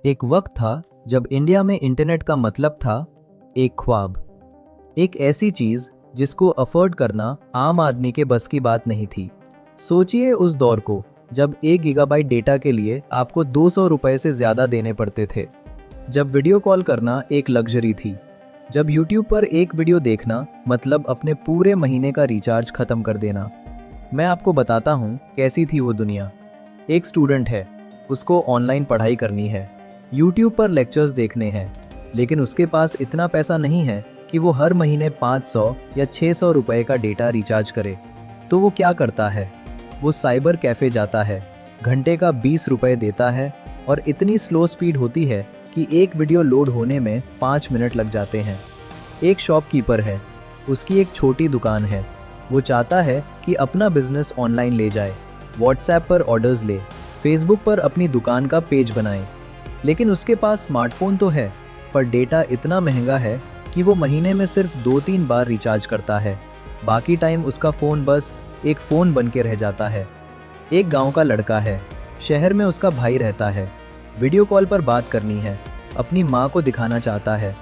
एक वक्त था जब इंडिया में इंटरनेट का मतलब था एक ख्वाब, एक ऐसी चीज जिसको अफोर्ड करना आम आदमी के बस की बात नहीं थी। सोचिए उस दौर को जब 1 गीगाबाइट डेटा के लिए आपको 200 रुपए से ज्यादा देने पड़ते थे, जब वीडियो कॉल करना एक लग्जरी थी, जब यूट्यूब पर एक वीडियो देखना मतलब अपने पूरे महीने का रिचार्ज खत्म कर देना। मैं आपको बताता हूँ कैसी थी वो दुनिया। एक स्टूडेंट है, उसको ऑनलाइन पढ़ाई करनी है, यूट्यूब पर लेक्चर्स देखने हैं, लेकिन उसके पास इतना पैसा नहीं है कि वो हर महीने 500 या 600 रुपए का डेटा रिचार्ज करे। तो वो क्या करता है? वो साइबर कैफ़े जाता है, घंटे का 20 रुपए देता है और इतनी स्लो स्पीड होती है कि एक वीडियो लोड होने में 5 मिनट लग जाते हैं। एक शॉपकीपर है, उसकी एक छोटी दुकान है, वो चाहता है कि अपना बिजनेस ऑनलाइन ले जाए, व्हाट्सएप पर ऑर्डर्स ले, फेसबुक पर अपनी दुकान का पेज बनाए। लेकिन उसके पास स्मार्टफोन तो है, पर डेटा इतना महंगा है कि वो महीने में सिर्फ 2-3 बार रिचार्ज करता है। बाकी टाइम उसका फ़ोन बस एक फ़ोन बन के रह जाता है। एक गांव का लड़का है, शहर में उसका भाई रहता है, वीडियो कॉल पर बात करनी है, अपनी माँ को दिखाना चाहता है,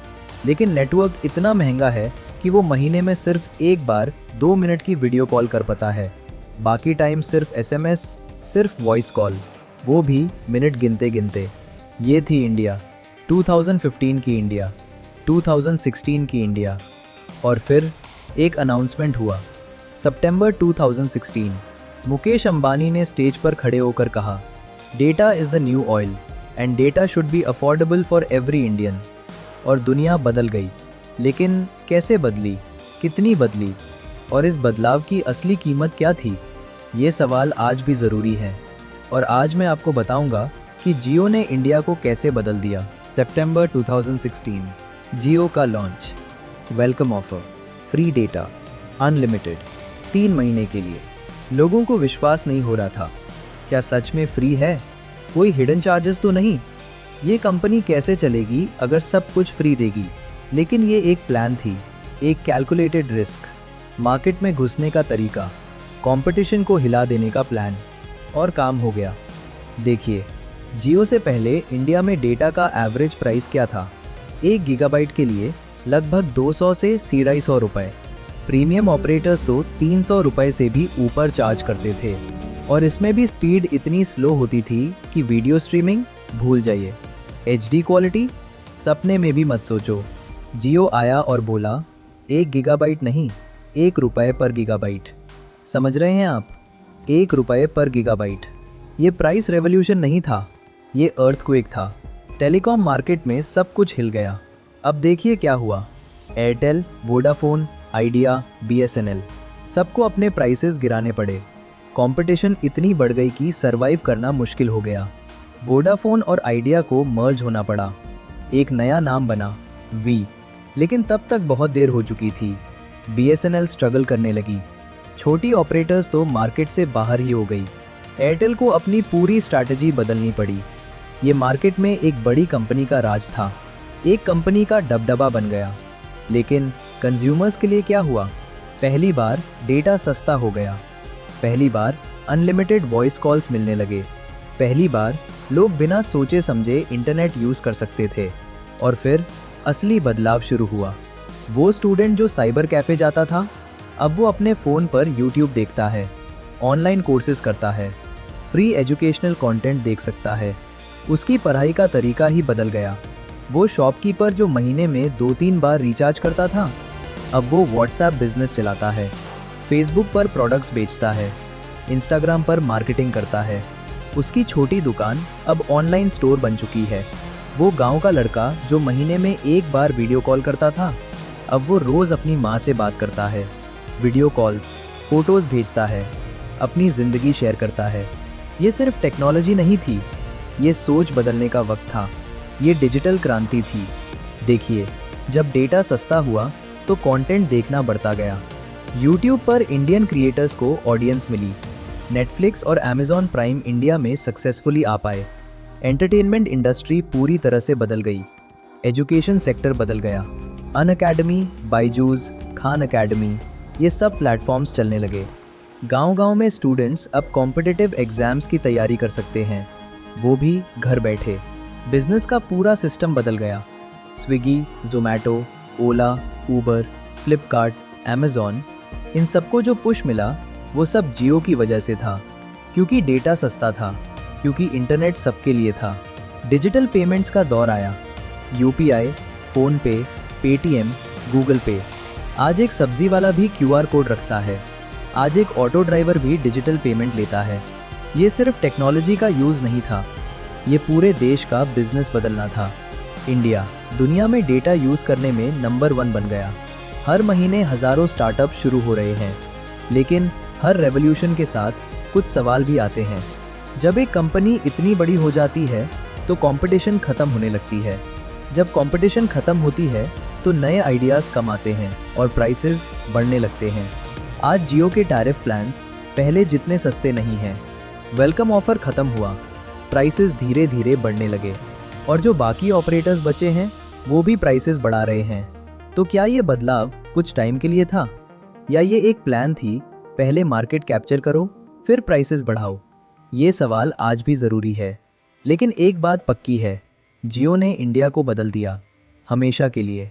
लेकिन नेटवर्क इतना महंगा है कि वो महीने में सिर्फ एक बार 2 मिनट की वीडियो कॉल कर पाता है। बाकी टाइम सिर्फ एसएमएस, सिर्फ वॉइस कॉल, वो भी मिनट गिनते गिनते। ये थी इंडिया, 2015 की इंडिया, 2016 की इंडिया। और फिर एक अनाउंसमेंट हुआ। सितंबर 2016, मुकेश अंबानी ने स्टेज पर खड़े होकर कहा, data is the new oil and data should be affordable for every Indian. और दुनिया बदल गई। लेकिन कैसे बदली, कितनी बदली, और इस बदलाव की असली कीमत क्या थी? ये सवाल आज भी ज़रूरी है। और आज मैं आपको बताऊंगा कि जियो ने इंडिया को कैसे बदल दिया। सितंबर 2016, जियो का launch, welcome offer, free data, unlimited, 3 महीने के लिए। लोगों को विश्वास नहीं हो रहा था, क्या सच में फ्री है? कोई हिडन चार्जेस तो नहीं? ये कंपनी कैसे चलेगी अगर सब कुछ फ्री देगी? लेकिन ये एक प्लान थी, एक कैलकुलेटेड रिस्क, मार्केट में घुसने का तरीका, कंपटीशन को हिला देने का प्लान। और काम हो गया। देखिए, जियो से पहले इंडिया में डेटा का एवरेज प्राइस क्या था? 1 गीगाबाइट के लिए लगभग 200 से 250 रुपए। प्रीमियम ऑपरेटर्स तो 300 रुपए से भी ऊपर चार्ज करते थे। और इसमें भी स्पीड इतनी स्लो होती थी कि वीडियो स्ट्रीमिंग भूल जाइए, HD क्वालिटी सपने में भी मत सोचो। जियो आया और बोला, 1 गीगाबाइट नहीं, 1 रुपए पर गीगाबाइट। समझ रहे हैं आप? 1 रुपए पर गीगाबाइट। ये प्राइस रेवोल्यूशन नहीं था, ये अर्थक्वेक था। टेलीकॉम मार्केट में सब कुछ हिल गया। अब देखिए क्या हुआ। एयरटेल, वोडाफोन, आइडिया, BSNL, सबको अपने प्राइसेस गिराने पड़े। कंपटीशन इतनी बढ़ गई कि सरवाइव करना मुश्किल हो गया। वोडाफोन और आइडिया को मर्ज होना पड़ा। एक नया नाम बना, वी। लेकिन तब तक बहुत देर हो चुकी थी। BSNL स्ट्रगल करने लगी। छोटी ऑपरेटर्स तो मार्केट से बाहर ही हो गई। एयरटेल को अपनी पूरी स्ट्रैटेजी बदलनी पड़ी। ये मार्केट में एक बड़ी कंपनी का राज था, एक कंपनी का दबदबा बन गया। लेकिन कंज्यूमर्स के लिए क्या हुआ? पहली बार डेटा सस्ता हो गया, पहली बार अनलिमिटेड वॉइस कॉल्स मिलने लगे, पहली बार लोग बिना सोचे समझे इंटरनेट यूज़ कर सकते थे। और फिर असली बदलाव शुरू हुआ। वो स्टूडेंट जो साइबर कैफ़े जाता था, अब वो अपने फ़ोन पर यूट्यूब देखता है, ऑनलाइन कोर्सेज करता है, फ्री एजुकेशनल कंटेंट देख सकता है। उसकी पढ़ाई का तरीका ही बदल गया। वो शॉपकीपर जो महीने में 2-3 बार रिचार्ज करता था, अब वो व्हाट्सएप बिजनेस चलाता है, फेसबुक पर प्रोडक्ट्स बेचता है, इंस्टाग्राम पर मार्केटिंग करता है। उसकी छोटी दुकान अब ऑनलाइन स्टोर बन चुकी है। वो गांव का लड़का जो महीने में एक बार वीडियो कॉल करता था, अब वो रोज़ अपनी माँ से बात करता है, वीडियो कॉल्स, फोटोज़ भेजता है, अपनी ज़िंदगी शेयर करता है। ये सिर्फ टेक्नोलॉजी नहीं थी, ये सोच बदलने का वक्त था, ये डिजिटल क्रांति थी। देखिए, जब डेटा सस्ता हुआ तो कंटेंट देखना बढ़ता गया। यूट्यूब पर इंडियन क्रिएटर्स को ऑडियंस मिली। नेटफ्लिक्स और अमेज़ॉन प्राइम इंडिया में सक्सेसफुली आ पाए। एंटरटेनमेंट इंडस्ट्री पूरी तरह से बदल गई। एजुकेशन सेक्टर बदल गया। अनअकैडमी, बायजूस, खान अकेडमी, ये सब प्लेटफॉर्म्स चलने लगे। गांव-गांव में स्टूडेंट्स अब कॉम्पिटिटिव एग्जाम्स की तैयारी कर सकते हैं, वो भी घर बैठे। बिजनेस का पूरा सिस्टम बदल गया। स्विगी, जोमैटो, ओला, उबर, फ्लिपकार्ट, अमेज़ॉन, इन सबको जो पुश मिला वो सब जियो की वजह से था। क्योंकि डेटा सस्ता था, क्योंकि इंटरनेट सबके लिए था। डिजिटल पेमेंट्स का दौर आया। यूपीआई, फ़ोन पे, पेटीएम, गूगल पे। आज एक सब्जी वाला भी क्यूआर कोड रखता है। आज एक ऑटो ड्राइवर भी डिजिटल पेमेंट लेता है। ये सिर्फ टेक्नोलॉजी का यूज़ नहीं था, ये पूरे देश का बिजनेस बदलना था। इंडिया दुनिया में डेटा यूज़ करने में नंबर 1 बन गया। हर महीने हज़ारों स्टार्टअप शुरू हो रहे हैं। लेकिन हर रेवोल्यूशन के साथ कुछ सवाल भी आते हैं। जब एक कंपनी इतनी बड़ी हो जाती है तो कंपटीशन ख़त्म होने लगती है। जब कंपटीशन ख़त्म होती है तो नए आइडियाज़ कम आते हैं और प्राइसेस बढ़ने लगते हैं। आज जियो के टैरिफ प्लान्स पहले जितने सस्ते नहीं हैं। वेलकम ऑफर ख़त्म हुआ, प्राइसेस धीरे धीरे बढ़ने लगे और जो बाकी ऑपरेटर्स बचे हैं वो भी प्राइसेस बढ़ा रहे हैं। तो क्या ये बदलाव कुछ टाइम के लिए था या ये एक प्लान थी, पहले मार्केट कैप्चर करो फिर प्राइसेस बढ़ाओ? ये सवाल आज भी ज़रूरी है। लेकिन एक बात पक्की है, जियो ने इंडिया को बदल दिया, हमेशा के लिए।